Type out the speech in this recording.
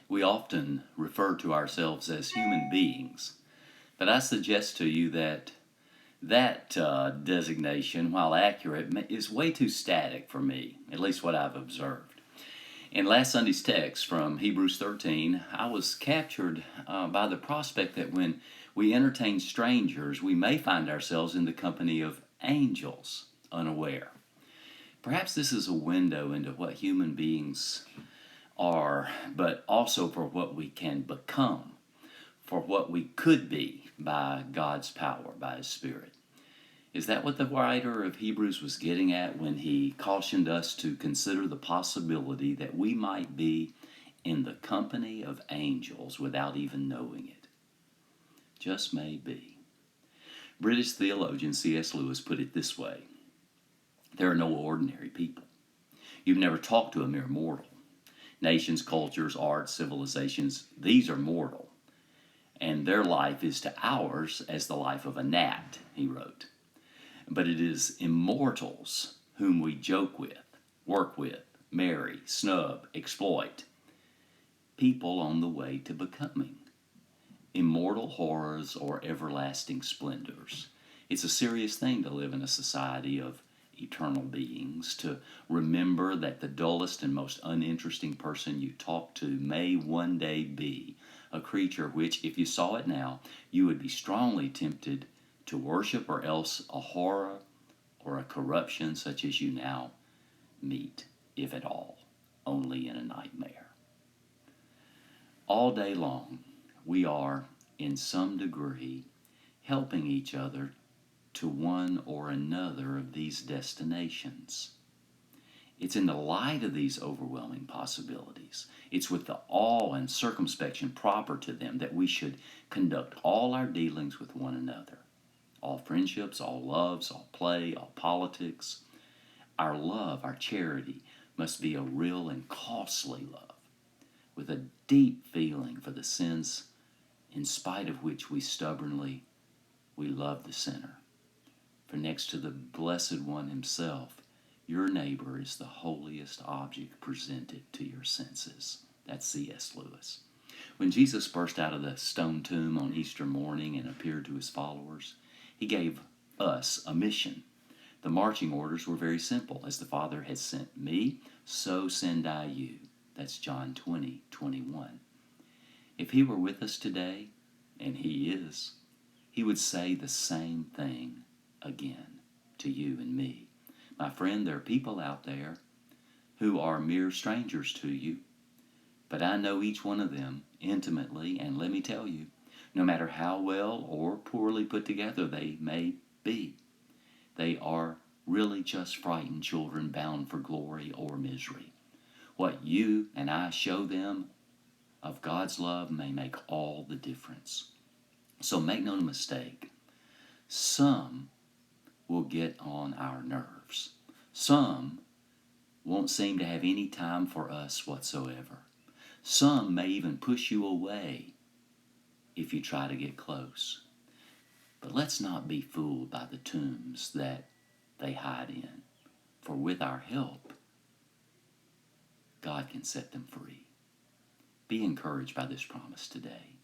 We often refer to ourselves as human beings, but I suggest to you that designation, while accurate, is way too static for me, at least what I've observed. In last Sunday's text from Hebrews 13, I was captured by the prospect that when we entertain strangers, we may find ourselves in the company of angels, unaware. Perhaps this is a window into what human beings are, but also for what we can become, for what we could be by God's power, by His Spirit. Is that what the writer of Hebrews was getting at when he cautioned us to consider the possibility that we might be in the company of angels without even knowing it? Just may be. British theologian C.S. Lewis put it this way: there are no ordinary people. You've never talked to a mere mortal. Nations, cultures, arts, civilizations, these are mortal, and their life is to ours as the life of a gnat, he wrote. But it is immortals whom we joke with, work with, marry, snub, exploit. People on the way to becoming immortal horrors or everlasting splendors. It's a serious thing to live in a society of eternal beings, to remember that the dullest and most uninteresting person you talk to may one day be a creature which, if you saw it now, you would be strongly tempted to worship, or else a horror or a corruption such as you now meet, if at all, only in a nightmare. All day long, we are, in some degree, helping each other to one or another of these destinations. It's in the light of these overwhelming possibilities, it's with the awe and circumspection proper to them that we should conduct all our dealings with one another. All friendships, all loves, all play, all politics. Our love, our charity, must be a real and costly love, with a deep feeling for the sins in spite of which we love the sinner. For next to the Blessed One Himself, your neighbor is the holiest object presented to your senses. That's C.S. Lewis. When Jesus burst out of the stone tomb on Easter morning and appeared to His followers, He gave us a mission. The marching orders were very simple. As the Father has sent me, so send I you. That's John 20:21. If He were with us today, and He is, He would say the same thing again to you and me. My friend, there are people out there who are mere strangers to you, but I know each one of them intimately, and let me tell you, no matter how well or poorly put together they may be, they are really just frightened children bound for glory or misery. What you and I show them of God's love may make all the difference. So make no mistake, some will get on our nerves. Some won't seem to have any time for us whatsoever. Some may even push you away if you try to get close. But let's not be fooled by the tombs that they hide in, for with our help, God can set them free. Be encouraged by this promise today.